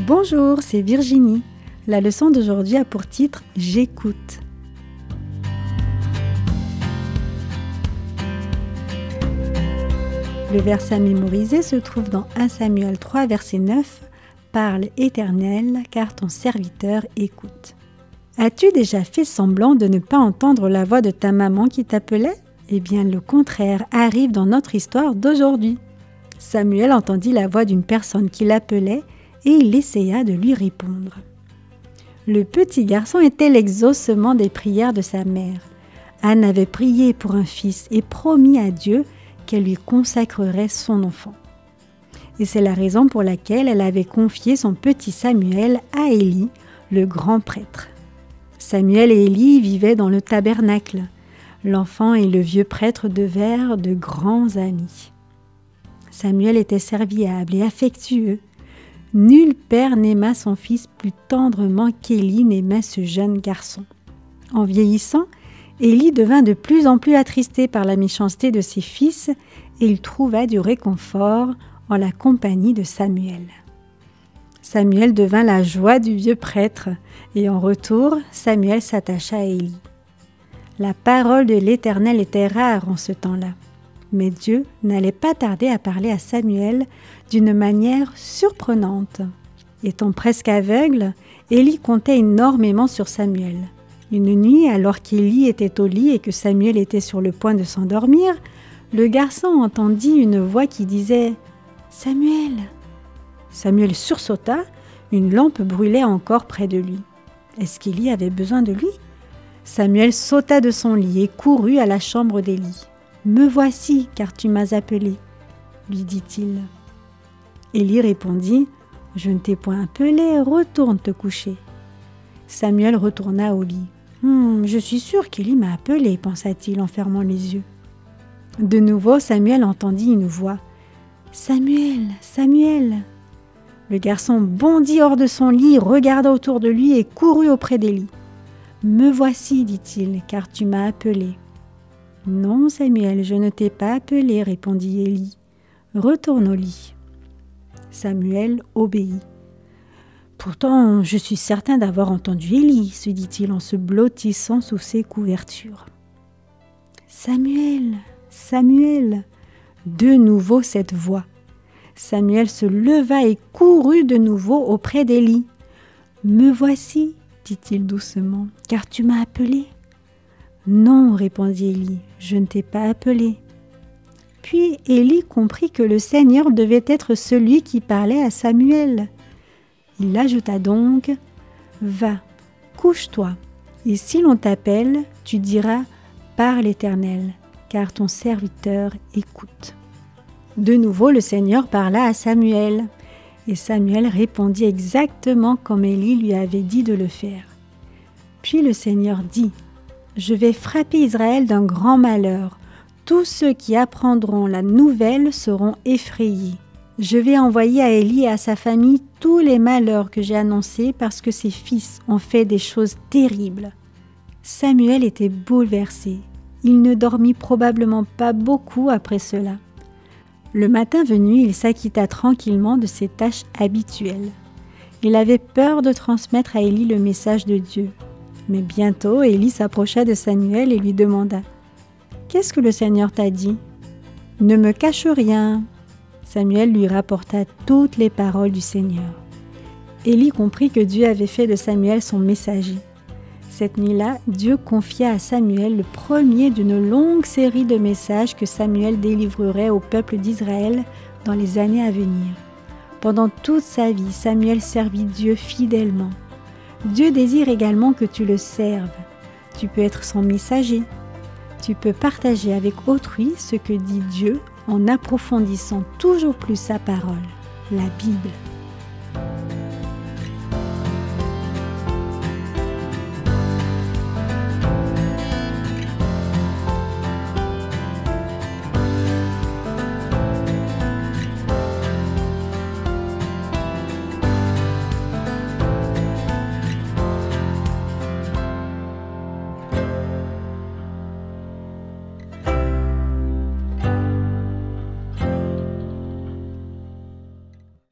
Bonjour, c'est Virginie. La leçon d'aujourd'hui a pour titre « J'écoute ». Le verset à mémoriser se trouve dans 1 Samuel 3, verset 9. « Parle, Éternel, car ton serviteur écoute. » As-tu déjà fait semblant de ne pas entendre la voix de ta maman qui t'appelait? Eh bien, le contraire arrive dans notre histoire d'aujourd'hui. Samuel entendit la voix d'une personne qui l'appelait et il essaya de lui répondre. Le petit garçon était l'exaucement des prières de sa mère. Anne avait prié pour un fils et promis à Dieu qu'elle lui consacrerait son enfant. Et c'est la raison pour laquelle elle avait confié son petit Samuel à Élie, le grand prêtre. Samuel et Élie vivaient dans le tabernacle. L'enfant et le vieux prêtre devinrent de grands amis. Samuel était serviable et affectueux. Nul père n'aima son fils plus tendrement qu'Élie n'aimait ce jeune garçon. En vieillissant, Élie devint de plus en plus attristé par la méchanceté de ses fils et il trouva du réconfort en la compagnie de Samuel. Samuel devint la joie du vieux prêtre et en retour, Samuel s'attacha à Élie. La parole de l'Éternel était rare en ce temps-là, mais Dieu n'allait pas tarder à parler à Samuel d'une manière surprenante. Étant presque aveugle, Élie comptait énormément sur Samuel. Une nuit, alors qu'Élie était au lit et que Samuel était sur le point de s'endormir, le garçon entendit une voix qui disait « Samuel !» Samuel sursauta, une lampe brûlait encore près de lui. Est-ce qu'Élie avait besoin de lui? Samuel sauta de son lit et courut à la chambre d'Élie. « Me voici, car tu m'as appelé, » lui dit-il. Élie répondit « Je ne t'ai point appelé, retourne te coucher. » Samuel retourna au lit. « Je suis sûr qu'Élie m'a appelé, pensa-t-il en fermant les yeux. De nouveau, Samuel entendit une voix. « Samuel, Samuel !» Le garçon bondit hors de son lit, regarda autour de lui et courut auprès d'Élie. « Me voici, dit-il, car tu m'as appelé. »« Non, Samuel, je ne t'ai pas appelé, répondit Élie. Retourne au lit. » Samuel obéit. « Pourtant, je suis certain d'avoir entendu Élie, se dit-il en se blottissant sous ses couvertures. « Samuel, Samuel !» De nouveau cette voix. Samuel se leva et courut de nouveau auprès d'Élie. « Me voici, dit-il doucement, car tu m'as appelé. »« Non, répondit Élie, je ne t'ai pas appelé. » Puis Élie comprit que le Seigneur devait être celui qui parlait à Samuel. Il ajouta donc « Va, couche-toi, et si l'on t'appelle, tu diras « Par l'Éternel », car ton serviteur écoute. » De nouveau, le Seigneur parla à Samuel, et Samuel répondit exactement comme Élie lui avait dit de le faire. Puis le Seigneur dit « Je vais frapper Israël d'un grand malheur. Tous ceux qui apprendront la nouvelle seront effrayés. Je vais envoyer à Élie et à sa famille tous les malheurs que j'ai annoncés parce que ses fils ont fait des choses terribles. » Samuel était bouleversé. Il ne dormit probablement pas beaucoup après cela. Le matin venu, il s'acquitta tranquillement de ses tâches habituelles. Il avait peur de transmettre à Élie le message de Dieu. Mais bientôt, Élie s'approcha de Samuel et lui demanda « Qu'est-ce que le Seigneur t'a dit? »« Ne me cache rien. » Samuel lui rapporta toutes les paroles du Seigneur. Élie comprit que Dieu avait fait de Samuel son messager. Cette nuit-là, Dieu confia à Samuel le premier d'une longue série de messages que Samuel délivrerait au peuple d'Israël dans les années à venir. Pendant toute sa vie, Samuel servit Dieu fidèlement. Dieu désire également que tu le serves. Tu peux être son messager. Tu peux partager avec autrui ce que dit Dieu en approfondissant toujours plus sa parole, la Bible.